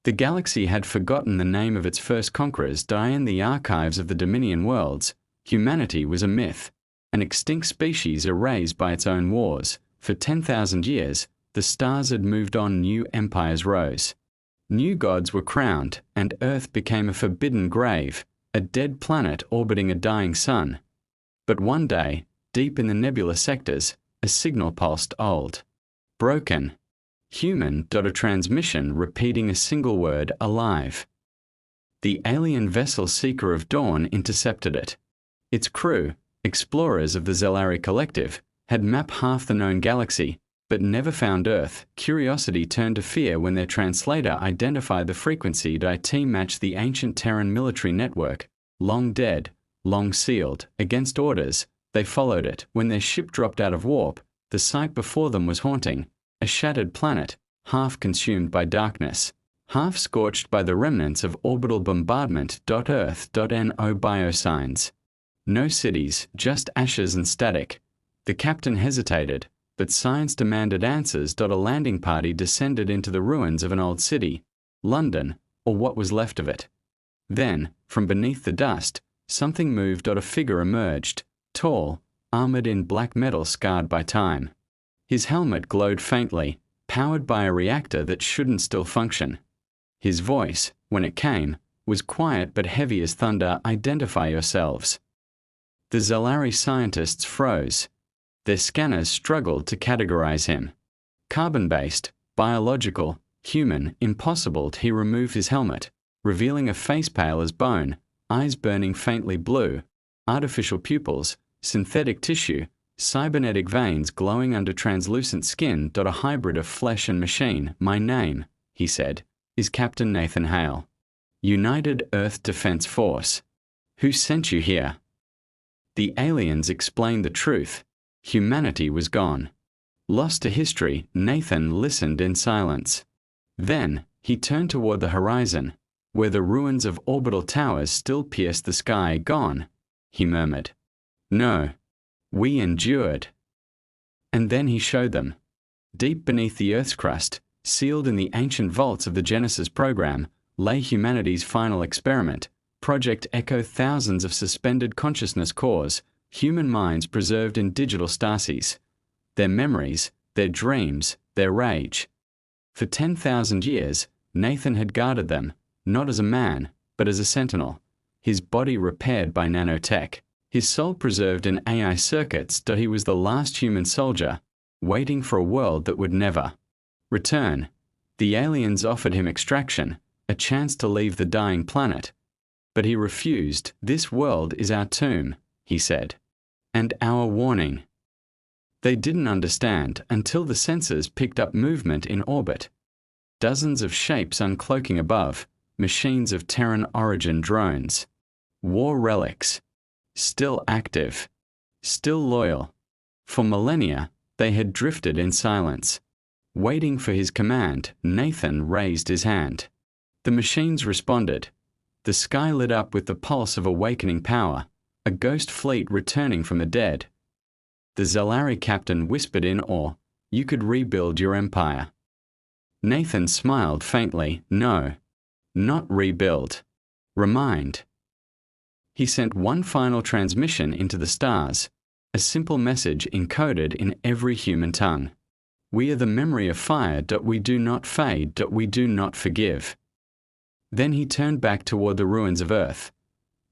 The galaxy had forgotten the name of its first conquerors. In the archives of the Dominion worlds, humanity was a myth, an extinct species erased by its own wars. For 10,000 years, the stars had moved on, new empires rose. New gods were crowned, and Earth became a forbidden grave, a dead planet orbiting a dying sun. But one day, deep in the nebula sectors, a signal pulsed old. Broken. Human. A transmission repeating a single word, alive. The alien vessel Seeker of Dawn intercepted it. Its crew, explorers of the Zelari Collective, had mapped half the known galaxy, but never found Earth. Curiosity turned to fear when their translator identified the frequency. T matched the ancient Terran military network, long dead, long sealed. Against orders, they followed it. When their ship dropped out of warp, the sight before them was haunting, a shattered planet, half consumed by darkness, half scorched by the remnants of orbital bombardment. Earth. No biosigns. No cities, just ashes and static. The captain hesitated, but science demanded answers. A landing party descended into the ruins of an old city, London, or what was left of it. Then, from beneath the dust, something moved. A figure emerged, tall, armored in black metal scarred by time. His helmet glowed faintly, powered by a reactor that shouldn't still function. His voice, when it came, was quiet but heavy as thunder. Identify yourselves. The Zelari scientists froze. Their scanners struggled to categorize him. Carbon-based, biological, human, impossible. He removed his helmet, revealing a face pale as bone, eyes burning faintly blue, artificial pupils, synthetic tissue, cybernetic veins glowing under translucent skin. A hybrid of flesh and machine. My name, he said, is Captain Nathan Hale. United Earth Defense Force. Who sent you here? The aliens explained the truth. Humanity was gone. Lost to history, Nathan listened in silence. Then, he turned toward the horizon, where the ruins of orbital towers still pierced the sky. Gone, he murmured. No. We endured. And then he showed them. Deep beneath the Earth's crust, sealed in the ancient vaults of the Genesis program, lay humanity's final experiment, Project Echo. Thousands of suspended consciousness cores, human minds preserved in digital stases. Their memories, their dreams, their rage. For 10,000 years, Nathan had guarded them, not as a man, but as a sentinel, his body repaired by nanotech. His soul preserved in AI circuits. He was the last human soldier, waiting for a world that would never return. The aliens offered him extraction, a chance to leave the dying planet. But he refused. This world is our tomb, he said, and our warning. They didn't understand until the sensors picked up movement in orbit. Dozens of shapes uncloaking above, machines of Terran origin drones. War relics. Still active, still loyal. For millennia, they had drifted in silence. Waiting for his command, Nathan raised his hand. The machines responded. The sky lit up with the pulse of awakening power, a ghost fleet returning from the dead. The Zelari captain whispered in awe, "You could rebuild your empire." Nathan smiled faintly. No, not rebuild. Remind. He sent one final transmission into the stars, a simple message encoded in every human tongue. We are the memory of fire. We do not fade. We do not forgive. Then he turned back toward the ruins of Earth.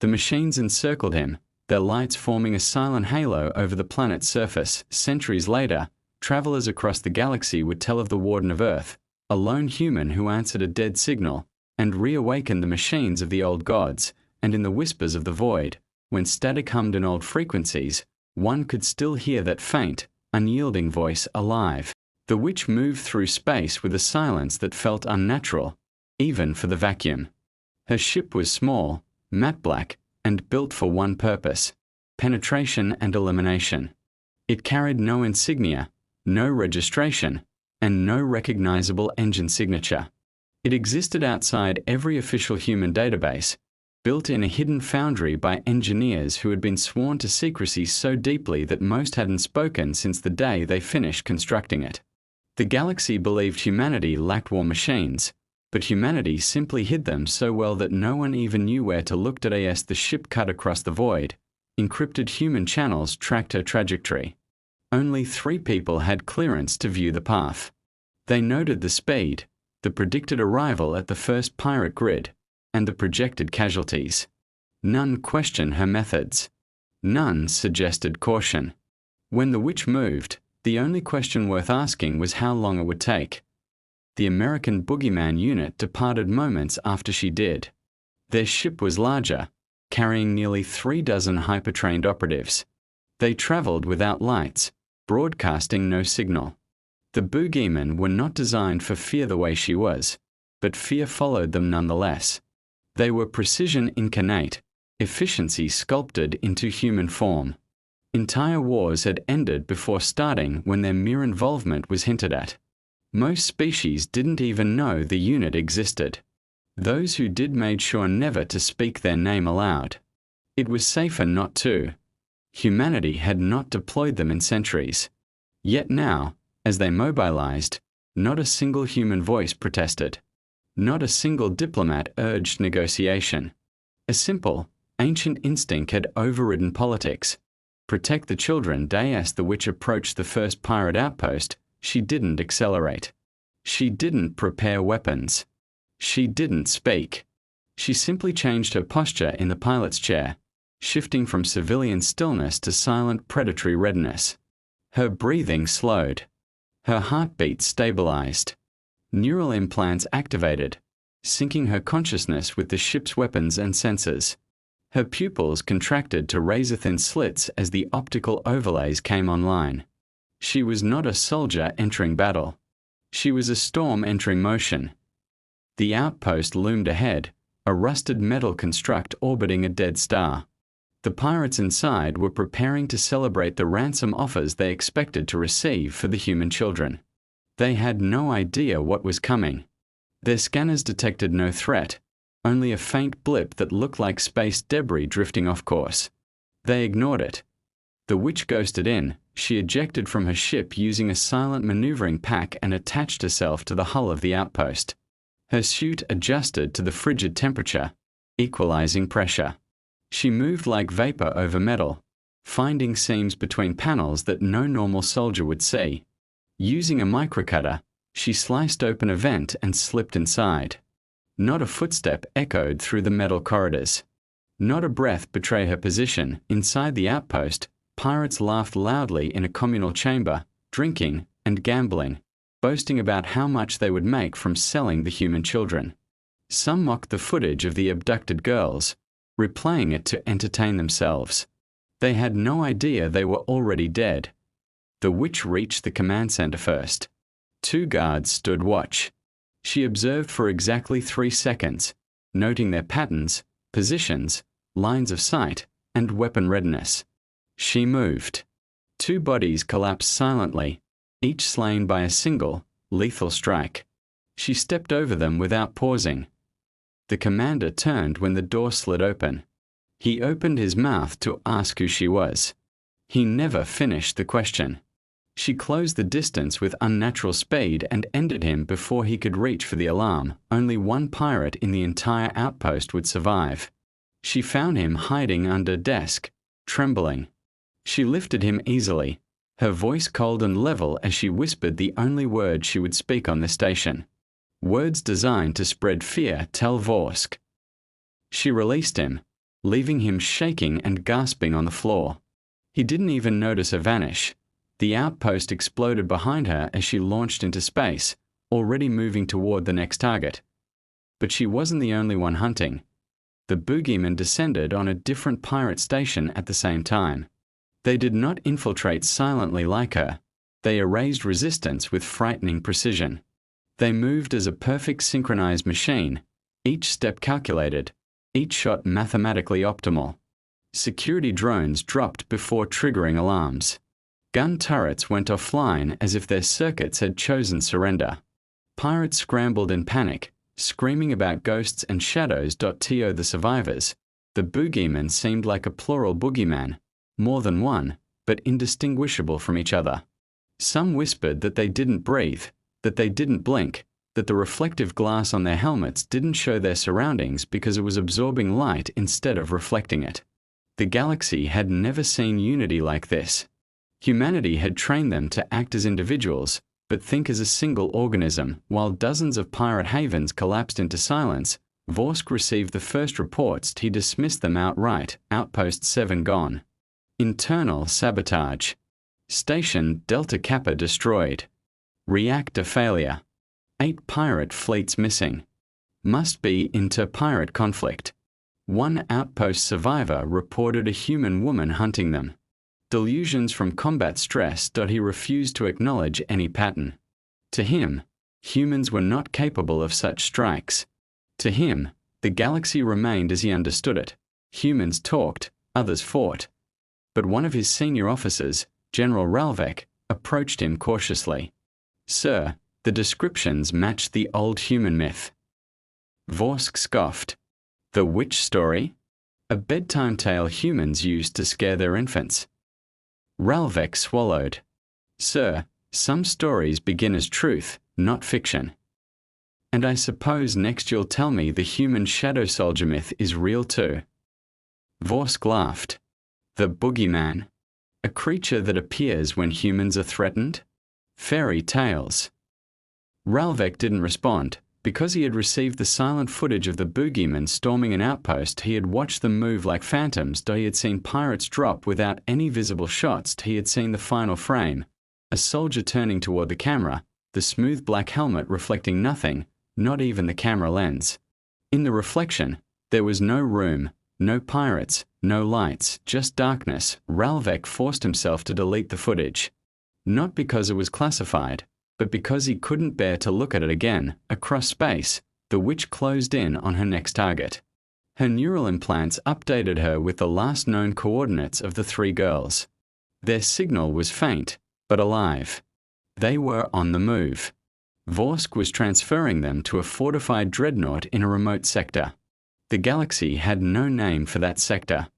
The machines encircled him, their lights forming a silent halo over the planet's surface. Centuries later, travelers across the galaxy would tell of the Warden of Earth, a lone human who answered a dead signal and reawakened the machines of the old gods. And in the whispers of the void, when static hummed in old frequencies, one could still hear that faint, unyielding voice alive. The witch moved through space with a silence that felt unnatural, even for the vacuum. Her ship was small, matte black, and built for one purpose: penetration and elimination. It carried no insignia, no registration, and no recognizable engine signature. It existed outside every official human database, built in a hidden foundry by engineers who had been sworn to secrecy so deeply that most hadn't spoken since the day they finished constructing it. The galaxy believed humanity lacked war machines, but humanity simply hid them so well that no one even knew where to look. As the ship cut across the void, encrypted human channels tracked her trajectory. Only 3 people had clearance to view the path. They noted the speed, the predicted arrival at the first pirate grid, and the projected casualties. None questioned her methods. None suggested caution. When the witch moved, the only question worth asking was how long it would take. The American Boogeyman unit departed moments after she did. Their ship was larger, carrying nearly 3 dozen hyper-trained operatives. They traveled without lights, broadcasting no signal. The Boogeymen were not designed for fear the way she was, but fear followed them nonetheless. They were precision incarnate, efficiency sculpted into human form. Entire wars had ended before starting when their mere involvement was hinted at. Most species didn't even know the unit existed. Those who did made sure never to speak their name aloud. It was safer not to. Humanity had not deployed them in centuries. Yet now, as they mobilized, not a single human voice protested. Not a single diplomat urged negotiation. A simple, ancient instinct had overridden politics. Protect the children. As the witch approached the first pirate outpost, she didn't accelerate. She didn't prepare weapons. She didn't speak. She simply changed her posture in the pilot's chair, shifting from civilian stillness to silent predatory readiness. Her breathing slowed. Her heartbeat stabilized. Neural implants activated, syncing her consciousness with the ship's weapons and sensors. Her pupils contracted to razor-thin slits as the optical overlays came online. She was not a soldier entering battle. She was a storm entering motion. The outpost loomed ahead, a rusted metal construct orbiting a dead star. The pirates inside were preparing to celebrate the ransom offers they expected to receive for the human children. They had no idea what was coming. Their scanners detected no threat, only a faint blip that looked like space debris drifting off course. They ignored it. The witch ghosted in. She ejected from her ship using a silent maneuvering pack and attached herself to the hull of the outpost. Her suit adjusted to the frigid temperature, equalizing pressure. She moved like vapor over metal, finding seams between panels that no normal soldier would see. Using a microcutter, she sliced open a vent and slipped inside. Not a footstep echoed through the metal corridors. Not a breath betrayed her position. Inside the outpost, pirates laughed loudly in a communal chamber, drinking and gambling, boasting about how much they would make from selling the human children. Some mocked the footage of the abducted girls, replaying it to entertain themselves. They had no idea they were already dead. The witch reached the command center first. 2 guards stood watch. She observed for exactly 3 seconds, noting their patterns, positions, lines of sight, and weapon readiness. She moved. 2 bodies collapsed silently, each slain by a single, lethal strike. She stepped over them without pausing. The commander turned when the door slid open. He opened his mouth to ask who she was. He never finished the question. She closed the distance with unnatural speed and ended him before he could reach for the alarm. Only 1 pirate in the entire outpost would survive. She found him hiding under a desk, trembling. She lifted him easily, her voice cold and level as she whispered the only words she would speak on the station. Words designed to spread fear. Tell Vorsk. She released him, leaving him shaking and gasping on the floor. He didn't even notice her vanish. The outpost exploded behind her as she launched into space, already moving toward the next target. But she wasn't the only one hunting. The Boogeyman descended on a different pirate station at the same time. They did not infiltrate silently like her. They erased resistance with frightening precision. They moved as a perfect synchronized machine, each step calculated, each shot mathematically optimal. Security drones dropped before triggering alarms. Gun turrets went offline as if their circuits had chosen surrender. Pirates scrambled in panic, screaming about ghosts and shadows. To the survivors, the Boogeyman seemed like a plural boogeyman, more than one, but indistinguishable from each other. Some whispered that they didn't breathe, that they didn't blink, that the reflective glass on their helmets didn't show their surroundings because it was absorbing light instead of reflecting it. The galaxy had never seen unity like this. Humanity had trained them to act as individuals, but think as a single organism. While dozens of pirate havens collapsed into silence, Vorsk received the first reports. He dismissed them outright. Outpost 7 gone. Internal sabotage. Station Delta Kappa destroyed. Reactor failure. 8 pirate fleets missing. Must be inter-pirate conflict. 1 outpost survivor reported a human woman hunting them. Delusions from combat stress. He refused to acknowledge any pattern. To him, humans were not capable of such strikes. To him, the galaxy remained as he understood it. Humans talked, others fought. But one of his senior officers, General Ralvek, approached him cautiously. "Sir, the descriptions match the old human myth." Vorsk scoffed. "The witch story? A bedtime tale humans used to scare their infants." Ralvek swallowed. "Sir, some stories begin as truth, not fiction. And I suppose next you'll tell me the human shadow soldier myth is real too." Vorsk laughed. "The Boogeyman? A creature that appears when humans are threatened? Fairy tales." Ralvek didn't respond. Because he had received the silent footage of the Boogeyman storming an outpost, he had watched them move like phantoms. He had seen pirates drop without any visible shots. He had seen the final frame. A soldier turning toward the camera, the smooth black helmet reflecting nothing, not even the camera lens. In the reflection, there was no room, no pirates, no lights, just darkness. Ralvek forced himself to delete the footage. Not because it was classified, but because he couldn't bear to look at it again. Across space, the witch closed in on her next target. Her neural implants updated her with the last known coordinates of the 3 girls. Their signal was faint, but alive. They were on the move. Vorsk was transferring them to a fortified dreadnought in a remote sector. The galaxy had no name for that sector.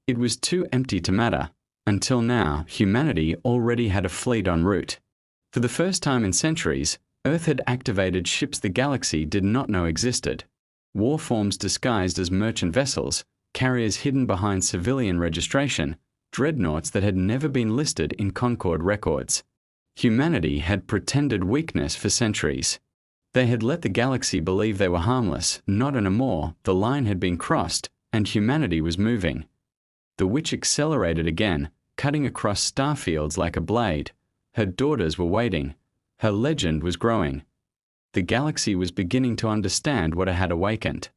It was too empty to matter. Until now, humanity already had a fleet en route. For the first time in centuries, Earth had activated ships the galaxy did not know existed. Warforms disguised as merchant vessels, carriers hidden behind civilian registration, dreadnoughts that had never been listed in Concord records. Humanity had pretended weakness for centuries. They had let the galaxy believe they were harmless. Not anymore. The line had been crossed, and humanity was moving. The witch accelerated again, cutting across starfields like a blade. Her daughters were waiting. Her legend was growing. The galaxy was beginning to understand what it had awakened.